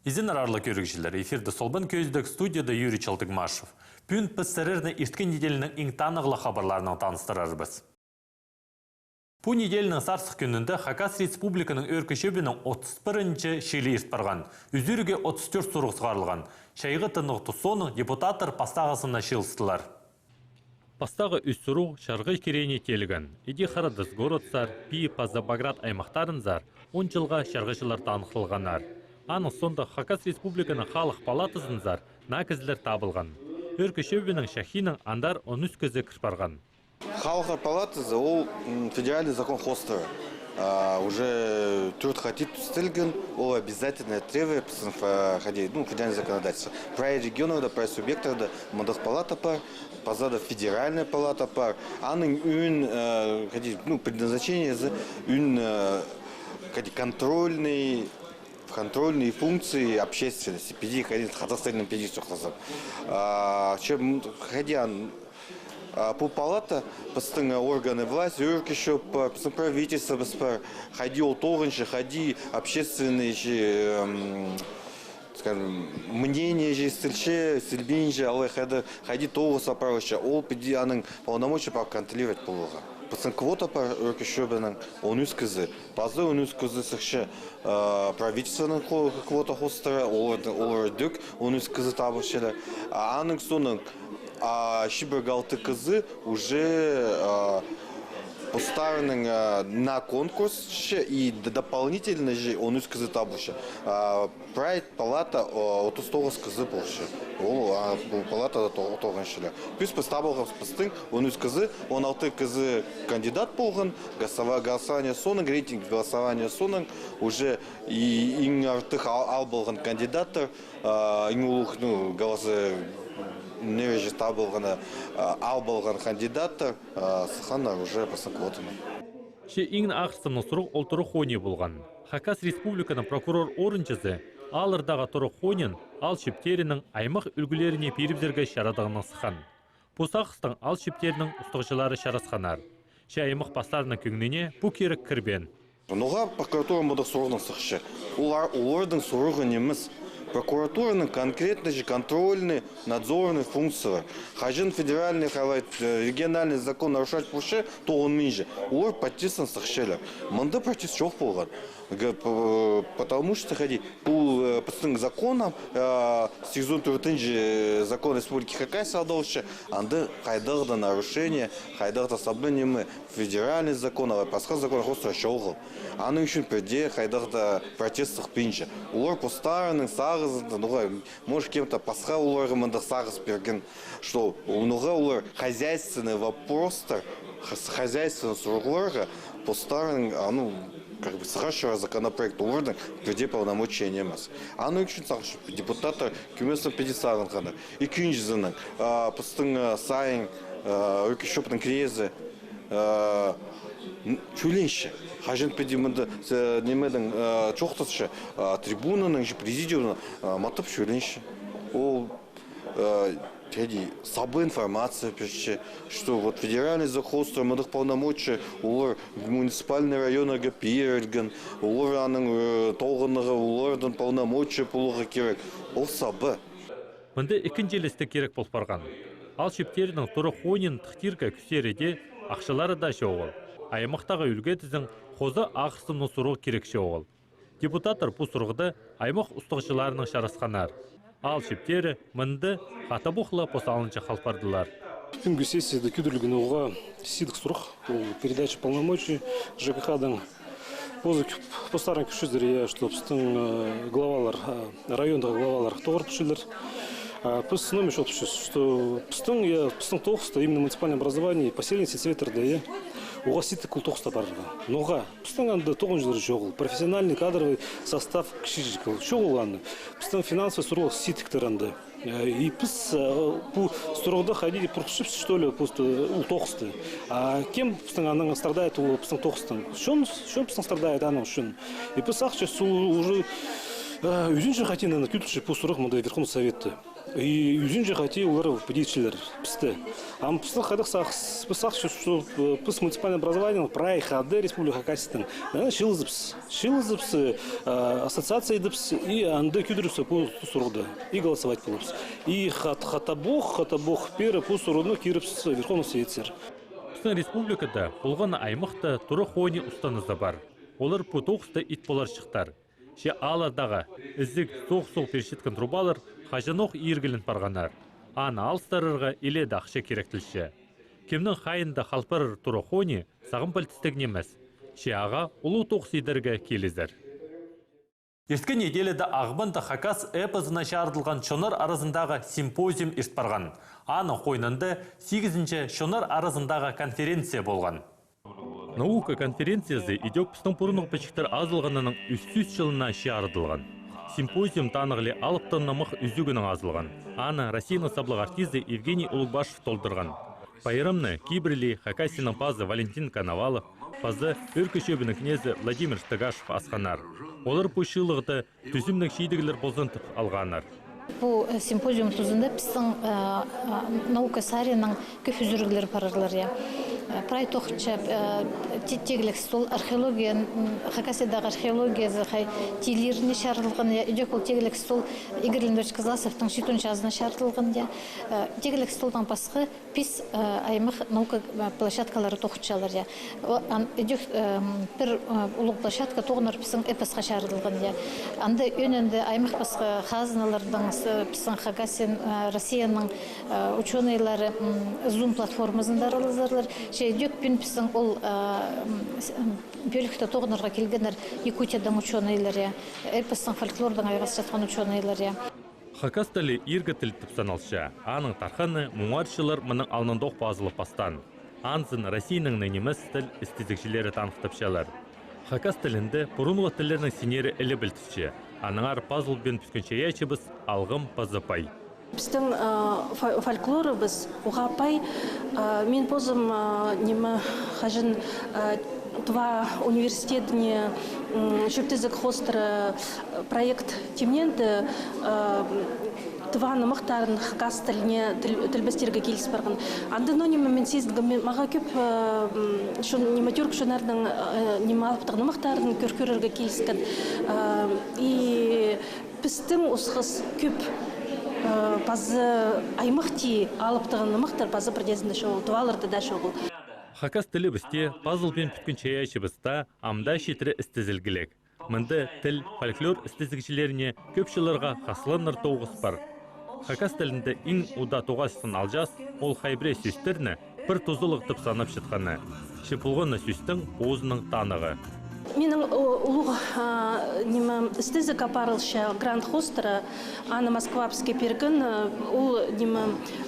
Изин арарлы көрікшілер, эфирді солбан көздік студияда Юрий Чалтыгмашев. Пүн піссерерні ирткен неделінің ең танығылы хабарларынан таныстырарбыз. Бұл неделінің сарсық күнінде Хакас Республиканың өркішебінің 31-ші шелі иртпарған, үзіріге 34 сұрық сығарылған. Шайғы тынық тұсоның депутаттар пастағысына шылыстылар. Пастағы үз сұрық шарғы керейіне теліген. Еде қарадыз городсар, Пи, Пазабаград аймақтарынзар 10 жылға шарғышылар танықтылғанар. Аның сонда Хакас Республиканың халық палатысынзар накізлер табылған. Өркішебінің шахинің андар 13 көзі кірпарған. Халық палатасы ол федеральный закон Хостера. Уже труд хотит стильген, ол обязательно требует федеральное законодательство. Про регионы, про субъекты, мандат палата пар, позада федеральная палата пар. Аның предназначение за контрольные функции общественности. Педи ходит хатастельным педи сухлазам. Чем ходян по палата постыны органы власти, еще правительство ходи уторнши, ходи общественные скажем мнение же стильше, сильбинже, але ходи того соправища, ол педи аның полномочия контролировать полога. Пацан квота по рукишёбенам, он ускызы. Пазы он ускызы сахше правительственный квота хостера, олардык, он ускызы табышелер. А аның соның шибергалты кызы уже поставлены на конкурс и дополнительно же он ускызы табыше. Прайд палата от устого скызы больше. Палата оторганшылар. Пусть поставил постың, он ускызы, он алты кызы кандидат болған, голосование соның, рейтинг голосования соның, уже и иң артық ал болған кандидаттар, иң улық голосы нереже табылғаны ал болған кандидаттар, сықанар уже постың квотаны. Ше иң ақсымның сұрық олтыры хоне болған. Хакас Республиканың прокурор орынчысы алырдағы тұры хонен ал шептерінің аймақ үлгілеріне перебзерге шарадығының сықан. Посақыстың ал шептерінің ұстықшылары шарасқанар. Ше аймақ бастарының көңнене бұл керек кірбен. Ноға прокуратура мұдық сұрығының сықшы. Олардың сұрығы неміз. Прокуратурының конкретно же контрольные, надзорные функции. Хажин федеральный, региональный закон нарушать пуше, то он ниже. Олар подтисан сақшелер. Мында протест жоқ болған. Потому что по законам сезон туртынжи закон республики Хакас алдаушы, анда қайдағда нарушение, қайдағда соблюдение федеральный закон, а пасқа закон хостра шоғыл. Аның үшін перде қайдағда протестық пинжи. Олар постарының сағызында, может кем-то пасқа оларға мындық сағыз берген, что олар хозяйственный вопростар, хозяйственный сұрғыларға постарының, сырашего законопроекта орден преде полномочия немас. Аның үшін сақшы депутаттар күмесін педисарын қаны. Икүнжізінің пыстың сайын өркешөптің крезі чөленші. Хажын педимінді немедің чоқтасы трибунаның президиумын матып чөленші. Ол слабая информация, что вот федеральный захостр, мадых полномочия, улар муниципальный район передген, улар аның толғыныға, улардан полномочия пулуға керек. Ол сабы. Мында екінжелесті керек болып барған. Ал шептерінің тұры хонин тұқтирға күсереде ақшылары да шоғыл. Аймақтағы үлгетіздің қозы ақысымның сұрығы керек шоғыл. Депутаттар бұл сұрғыды аймақ ұстықшыларының шарасқанар. Ал шептері мұнды қатабуқлы посалынча қалпардылар. Түнгі сессияда күдірілген оға сидық сұрақ, передача полномочий ЖКХ-дан постарын күшіздері, что пыстың главалар, райондағы главалар тоғыр пүшілер. Пыс сыном еще отпущусь, что пыстың тоғыста именно муниципальное образование, поселенцы цветерді, оға сидік күл тоғыста барырға. Ноға, пыстың аңды тоғын жылары жоғыл, профессиональный кадровый состав кішіржікіл, жоғыл аңды. Пыстың финансовый сұрғыл сидіктер аңды. И пыс бұл сұрғыда ходили пұрқшыпсы, что ли, просто ұл тоғысты. А кем пыстың аңның страдает ұл пыстың тоғыстың? Шон пыстың страдает аңның үшін? И пыс ақча сұл уже Үзінші хотен күтуші бұл сұрық мұнда Верховный Советті. И үзін жақати олар победителер пісті. Ам пісті қадық сақ, что піс муниципальное образование, прай, хады республика Хакасияның. Мәні шилызыпс, ассоциация едіпс, и анды күдіріпсі по сұрғыда, и голосовать болыпс. И хатабох пері по сұрғыны керіпс Верховный Советсер. Біздің республикада болған аймақта тұры қойны ұстанызда бар. Олар по тоғысты ит болар шықтар. Ше аладағы іздік соқ першеткен трубалар қажаноқ иергілін барғанар. Аны алыстарырға иле дақшы керектілші. Кемнің қайында қалпарыр тұры қойны сағын пәлтістігін емес. Ше аға ұлы тоқсы едерге келізір. Ерткі неделеді ағбанды Хакас эпозына шардылған шонар арасындағы симпозиум ешт барған. Аны қойнынды 8-ші шонар арасындағы конференция болған. Наука конференциясы идек пістің бұрынық пәчіктер азылғанының 300 жылына шардылған. Симпозиум танығылы алыптаннамық үзігінің азылған. Аны Россияның саблық артизі Евгений Улыбашев толдырған. Байрамны Кибрили, Хакасияның пазы Валентин Коновалов, пазы Үркішөбінің кнезі Владимир Штыгашев асқанар. Олар пұшылығыды түзімнің шейдігілер болзынтып алғанар. Bu simpozium tuzunda біздің наука сарының көп үзіргілер парарлар. Прай тоқча тегілік стол археология, Хакасиядағы археология тейлеріне шарылған. Идек ол тегілік стол Игорь Леонидович Казласовтың шитон жазына шарылған. Тегілік столдан басқы пис аймақ наука площадкалары тоқчалар. Идек бір ұлық площадка тоғынар біздің эпосқа шарылған. Анды өнінде аймақ басқы қазыналардың біздің Хакасиян, Россияның ученыйлары Zoom платформасында аралызарлар. Идек пен біздің ол бөлікті тоғынарға келгендер Якутиядан ученыйлар, эпостың фольклордан айғас жатқан ученыйлар. Хакас тілі иргі тіл тіп саналшы. Аның тарқаны мұңаршылар мұның алнындоқ базылы пастан. Анзын Россияның неміс тіл істезікшілері танықтапшалар. Хакас тілінде бұрынғы тілерінің сенері әлі білтіші. Аныңар пазыл бен пүскенше ячыбыз алғым пазыпай. Біздің фольклоры біз ұғапай, мен позым немі қажын два университетіне шөптізік хостыры проект темненді два нымықтарын Хакас тіліне тілбестерге келіс барған. Анды нонемі мен сездігім, маға көп немі түрк шонардың немі алыптық нымықтарын көрерге келіскен. И біздің осығыз көп bazı аймақти алыптығын нымықтар, bazı бірдезінде шоғыл, туаларды да шоғыл. Хакас тілі бізде пазыл бен бүткін чаяшы бізді амда шетірі істезілгілік. Мұнды тіл фольклор істезігішілеріне көпшілерға қасыланыр тоғыз бар. Хакас тілінде ең ұда тоғасысын алжас, ол хайбіре сөстеріні бір тұзылық тұп санап шытқаны. Шепылғаны сөстің өзінің танығы. Менің ұлығы істізік апарылшы грант хостера Анна Москвапский перген, ол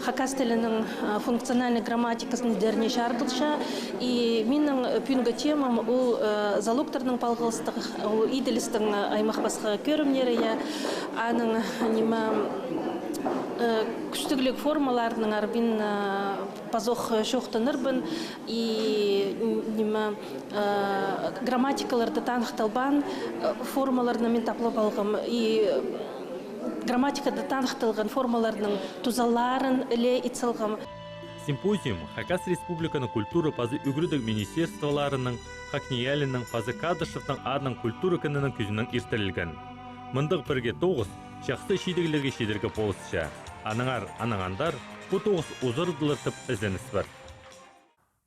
Хакас тілінің функциональный грамматикасын дәріне шардылшы. И менің пүнгі темам ол залогтарының палғылыстық, ол иделістің аймақ басқа көрімнері, аның күштігілік формаларының арбин пазоқ шоқтанырбын и грамматикаларды танықталбан формаларына мен таплап алғым и грамматикада танықталған формаларының тузаларын іле итсалғым. Симпозиум Хакас Республиканың культура пазы үгірдік министерстволарының, Хакниялінің пазы Кадышевтың адының культура күнінің күзінің иртірілген. Мұндық бірге тоғыз шақты шейдігілерге шейдерге болысша. Аныңандар бұл тоғыз ұзырдылыр тіп ізініс бар.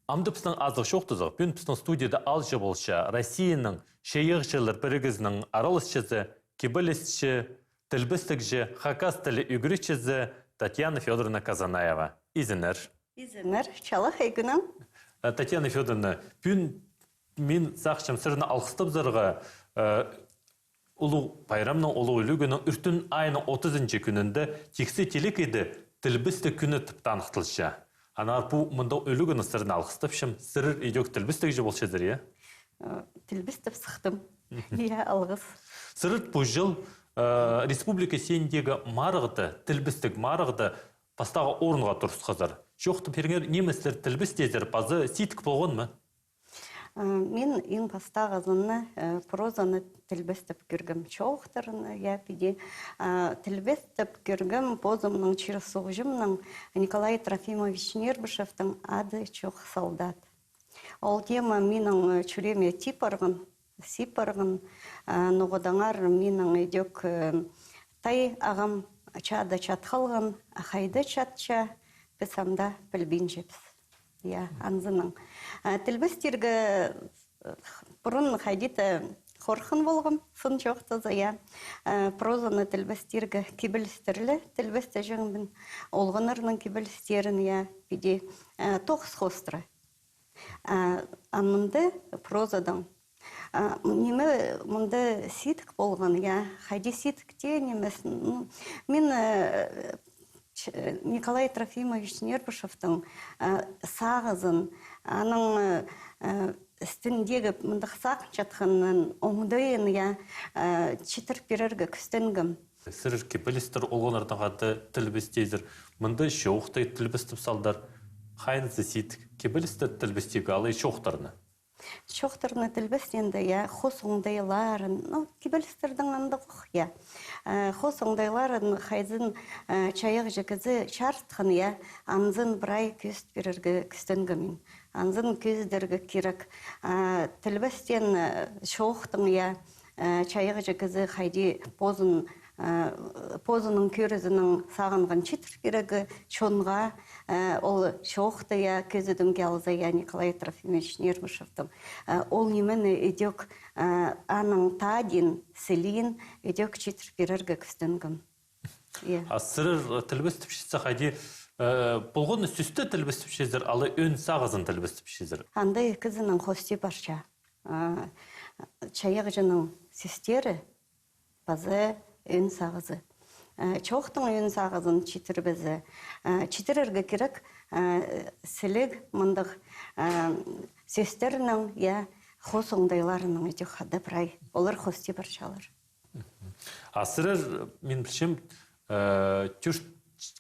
Амды пістің азық шоқтызы, пен пістің студияда алшы болша, Россияның шейіғшылыр бірігізінің аралысшызы, кебілісші, тілбістікші, Хакас тілі үгірішшізі Татьяна Федоровна Казанаева. Изінер. Изінер, чалық әйгінің. Татьяна Федоровна, пен мен сақшым сіріні алқыстып зырға ұлы байрамның ұлы үлігінің үртін айының 30-шы күнінде тексе телек еді тілбісті күні тіп танықтылшы. Анар бұл мұнда үлігінің сіріні алқыстыпшым, сірір едек тілбістік же болшы зір, е? Тілбістіп сықтым. Е, алғыз. Сірір бұл жыл республика сендегі марығды, тілбістік марығды пастағы орынға тұрыс қызыр. Жоқты періңер неместер тілбістезір, базы сетік болған мұ? Мен ең бастағызыны прозаны тілбестіп көргім чоқтырыны, я пиде тілбестіп көргім позымның чирсуғжымның Николай Трофимович Нербышевтың ады чоқ солдат. Ол тема менің чүреме сипарғын, нұғыдаңар менің едек тай ағам чада чатқалған, қайды чатча, пісамда білбен жепс. Я, анзының. Тілбестергі бұрын қайдеті қорқын болғым, сын жоқтызы, я. Прозаны тілбестергі кебілістірлі, тілбесті жаңбін олғынырның кебілістерін, я, биде тоқс қостыры. Анмынды прозадан. Неме мұнды ситік болған, я, қайде ситікте немесін. Мен Николай Трофимович Нербышевтың сағызын, аның үстіндегі мұндық сақ жатқанын оңдайын, я, читір берергі күстінгім. Сірір кепілістер олғанардың қады тілбестейдір. Мұнды шоқтай тілбестіп салдар. Қайынызы сетік кепілістер тілбестегі алы шоқтарыны? Шоқтарыны тілбестенді, я, қос оңдайларын, кепілістердің андық, я. Қос оңдайларын қайзын чайық жекізі шартқын, я, анзын бірай көст берергі күстінгімін. Анзын көздергі керек. Тілбестен шоқтың, я, чайық жекізі қайди позының көрізінің сағынған читір керегі чонға ол шоқты я көзідің келзі я Николай Трофимович Нербышевтың. Ол немен едек аның тадин, селин едек читір керегі күстінгім. Сырыр тілбестіп шетсе қайди бұлғыны сүсті тілбестіп шезір, алы өн сағызын тілбестіп шезір? Андай кізінің қости барша. Чайық жының сүстері базы өн сағызы. Чоқтың өн сағызын читір бізі. Читірерге керек сілік мұндық сөстерінің, я, қос оңдайларының өте қады бірай. Олар қости баршалар. Асырыр, мен білшім, түш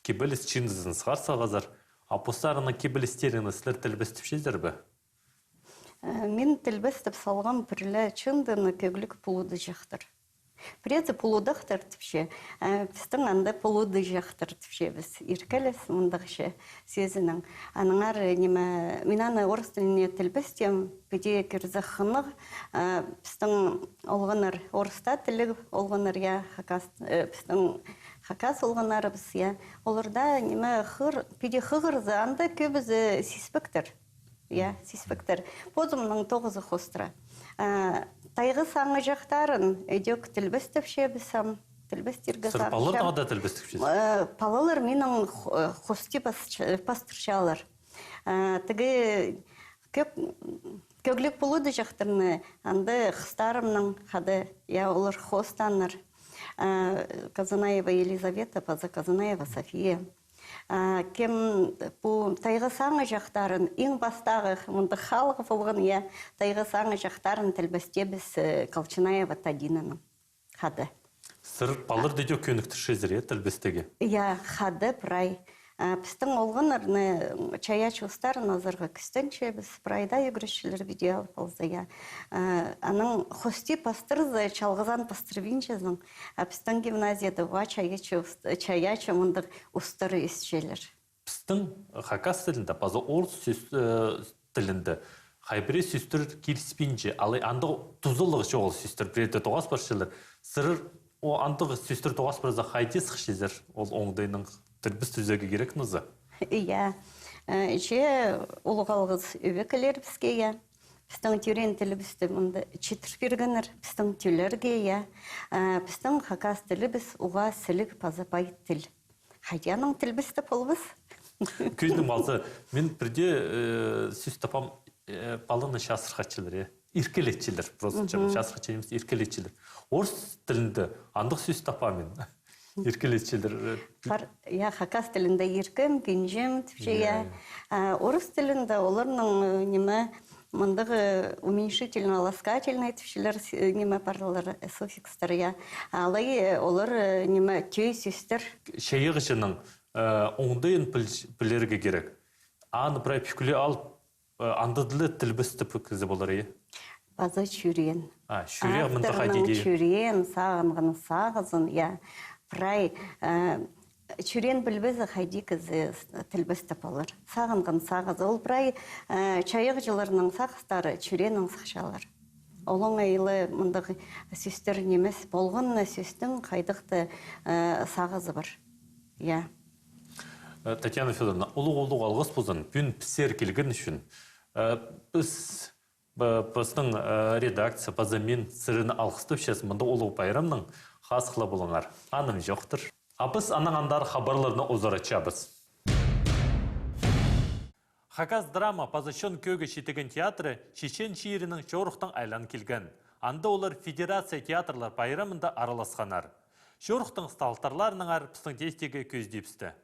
кебіліс чинзізін сығар сағазар, апостарына кебілістеріні сілер тілбестіп шезір бі? Мен тілбестіп салған бірлі чындыны көглік пұлуды жақтыр. Преті пұлудақтыр түпше, біздің анда пұлуды жақтыр түпше біз. Иркелес мұндақшы сезінің. Аныңар мен аны орыс тіліне тілбестем, біде кірзі қынық, біздің олғанар орыста тілі олғанар, я, біздің хакас олғанар біз, я. Оларда біде қығырзы анда көбізі сеспіктір. Я, сеспіктір. Позымның тоғызы қостыра. Тайғы саңы жақтарын өдек тілбестіп шебісам, тілбестергі саңы. Сыр палыр дағада тілбестіп шебісам? Палылар менің қости пастыршалар. Тігі көглік болуды жақтырны, анды қыстарымның қады, я, олар қостаныр. Казанаева Елизавета, паза Казанаева София. Кем бұл тайғы саңы жақтарын, ең бастағы мұнды халық болған, я, тайғы саңы жақтарын тілбесте біз Колчанаева Тадинаның қады. Сыр палыр дейде көнікті шезір, тілбестеге? Я, қады прай. Біздің олғынырны чаяч ұстарын азырға күстенше біз прайда егірішілер видео болзы, я. Аның қости пастырзы чалғызан пастырвинчезің, біздің гимназияда ва чаячы мұндық ұстары үстшелер. Біздің хакас тілінде, базы орыс тілінде, қайбіре сүстір келіспейінше, алы андығы тұзылығы жоғыл сүстір біреді тоғас баршылар. Сырыр, о андығы сүстір тоғас барза қайде сықшезір, ол оңдайының тілбіс түзеге керек нұзы? Иә, же ұлғалғыз өбекілер бізге, я. Біздің түрен тілібізді мұнды читір бергенір, біздің түлерге, я. Біздің хакас тілібіз ұға сілік пазапай тіл. Қайдияның тілбізді болбыз? Көзінің балсы, мен бірде сүз тапам балыны шасырқатшылар, иркелетчілер, просто шасырқатшылар емес, иркелетчілер. Орыс тілінде андық сүз тапам мен. Иркелетчілер. Я, хакас тілінде иркім, генжем, түпше, я. Орыс тілінде оларның неме мұндағы уменьшительно ласкательный түпшелер неме барлар суффикстар, я. Алай олар неме түй сүстер. Шайығы жының оңдайын білерге керек. Аны бірай пүкілі алып, Андыдлы тілбісті пүкізі болар ие? База чүрен. Шүре мұнда қайдеде? Авторның чүрен, сағынғын сағызын, прай чүрен білбезі қайди кізі тілбісті болар. Сағынғын сағызы. Ол прай чайық жыларының сағыстары чүренің сақшалар. Олың айлы мұндағы сөстер немес болғын сөстің қайдықты сағызы бар. Татьяна Федоровна, ұлық алғыс бұзын, бүн пісер келген үшін. Біздің редакция, базамен сіріні алғыстып шесін, мұнда ұлық байрамның қасықлы болыңар. Аным жоқтыр. Апыз анаңандар хабарларына ұзара чабыз. Хакас драма позащен көгі шетеген театры Чечен шиірінің жорықтың айлан келген. Анда олар Федерация театрлар байрамында араласқанар. Жорықтың сталтарларының арпыстың тестегі көздепсті.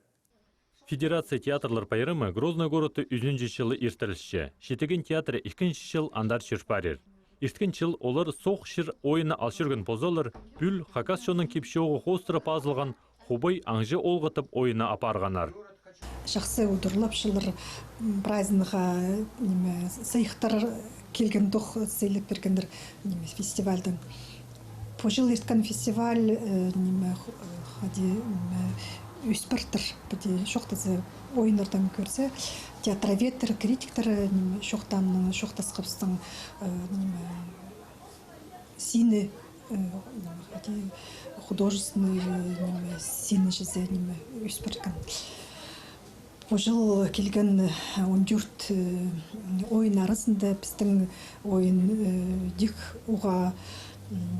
Федерация театрлар байрамы Грозный городы 3-ші жылы ертірілші. Шетеген театры 2-ші жыл андар шерпарер. 2-ші жыл олар соқ шыр ойыны алшырген позалар бүл Хакас шоның кепшеуғы қостыры пазылған хубай аңжы олғытып ойыны апарғанар. Жақсы удырлап жылыр праздныға сайықтар келген доқ сейліп бергендер фестивальдің. По жыл ерткен фестиваль өспірттір. Шоқтазы ойындардан көрсе, театроветтер, критиктер шоқтасқыбыстың сині художественный сині жүзі өспірткен. Жыл келген 14 ойын арасында біздің ойын дик оға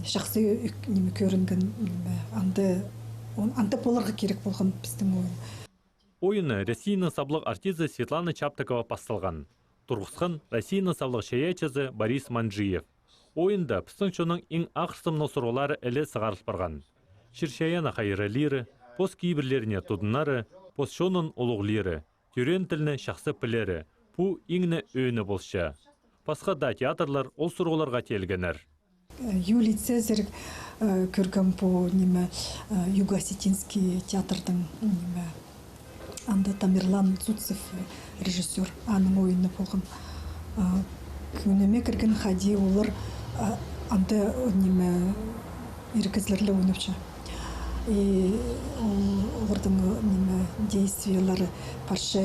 жақсы көрінген анды боларға керек болған біздің ойын. Ойыны Россияның саблық артизі Светлана Чаптыкова басталған. Тұрғысқан Россияның саблық шаячызы Борис Манджиев. Ойында біздің шоның ең ақырсымны сұрғылары әлі сығарылып барған. Шыршаяна қайыралері, пост кейбірлеріне тұдынары, Посшонын олуғлері, түрен тіліні шақсы пілері, бұ еңіні өйіні болшы. Пасқа да театрлар ол сұрғыларға телгенер. Юлий Цезарь көрген бұл Юго-Осетинский театрдың анда Тамерлан Цуцев режиссер аның ойыны болған. Күнеме кірген хади олар анда еркізлерлі ойнапшы. И олардың действиялары парша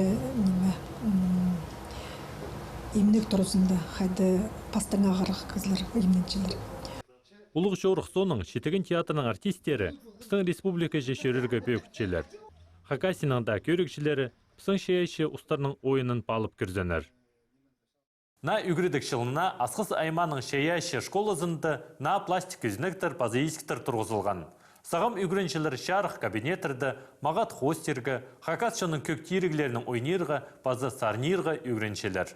емнек тұрысында қайды пастың ағарық қызлар емненшілер. Улық жорық соның шетеген театрының артистері біздің республика жешерерге бөкітшелер. Хакасинанда көрікшілері біздің шейші ұстарының ойынын палып кірзенер. На үгірдік жылына асқыз айманың шейші школызынды на пластик үзініктір, базаискітір тұрғызылған. Сағам үгіріншілер шарық кабинетерді, мағат хостергі, Хакасшының көктиріглерінің ойнерға, база сарнирға үгіріншілер.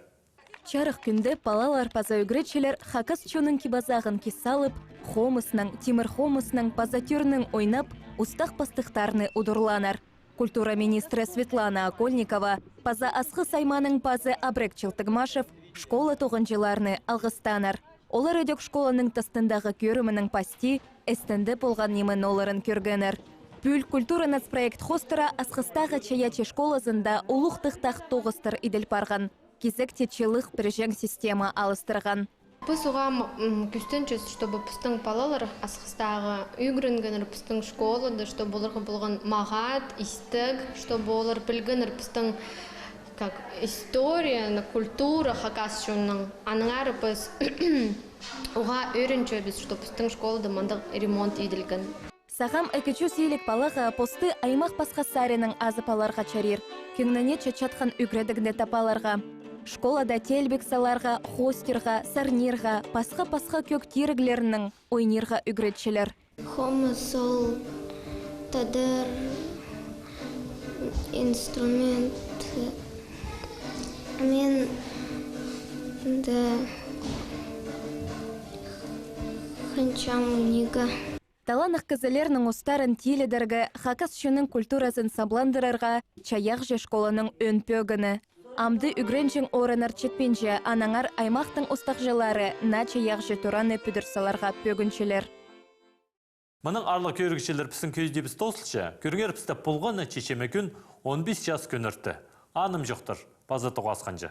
Чарық күнді балалар база үгіріншілер Хакасшының кибазағын кесалып, хомысның, темір хомысның базатюрінің ойнап, ұстақ пастықтарыны удырланар. Культура министрі Светлана Окольникова, база асқы сайманың базы Абрек Чылтыгмашев школа тоғынжыларыны алғыстанар. Олар өдек школаның тастындағы көрімінің пасти, әстінді болған немін оларын көргенер. Бүл культура нацпроект хостыра асқыстағы чаячы школазында ұлықтықтақ тоғыстыр иділ барған. Кезек течелік біржен система алыстырған. Біз оған күстенчіз, чтобы пыстың балалар асқыстағы үйгірінгенер пыстың школады, чтобы оларға болған мағат, истік, чтобы олар білгенер пыстың как история, культура Хакасшының аныңары біз оға өрінчөбіз, что пыстың школада мандық ремонт еділген. Сағам 200 балаға посты аймақ басқасарының азыпаларға чарир, кеңніне чачатқан үгредігінде тапаларға. Школада телбексаларға, хостерға, сарнирға, пасқа көк тиріглерінің ойнирға үгредшілер. Хомысол тадыр инструмент мен да ханчам унига. Таланық кізілерінің ұстарын теледіргі Хакасшының культурасын сабландырырға чаяқ же школаның өн пөгіні. Амды үгренжің орынар четпенже анаңар аймақтың ұстақжылары на чаяқ же тураны пүдірсаларға пөгіншілер. Мұның арлы көрігішілер пісін көздебіз тосылшы, көргер пісті пұлғаны чешеме күн 15 жас көнірті. Аным жоқтыр, базы тоғасқанжы.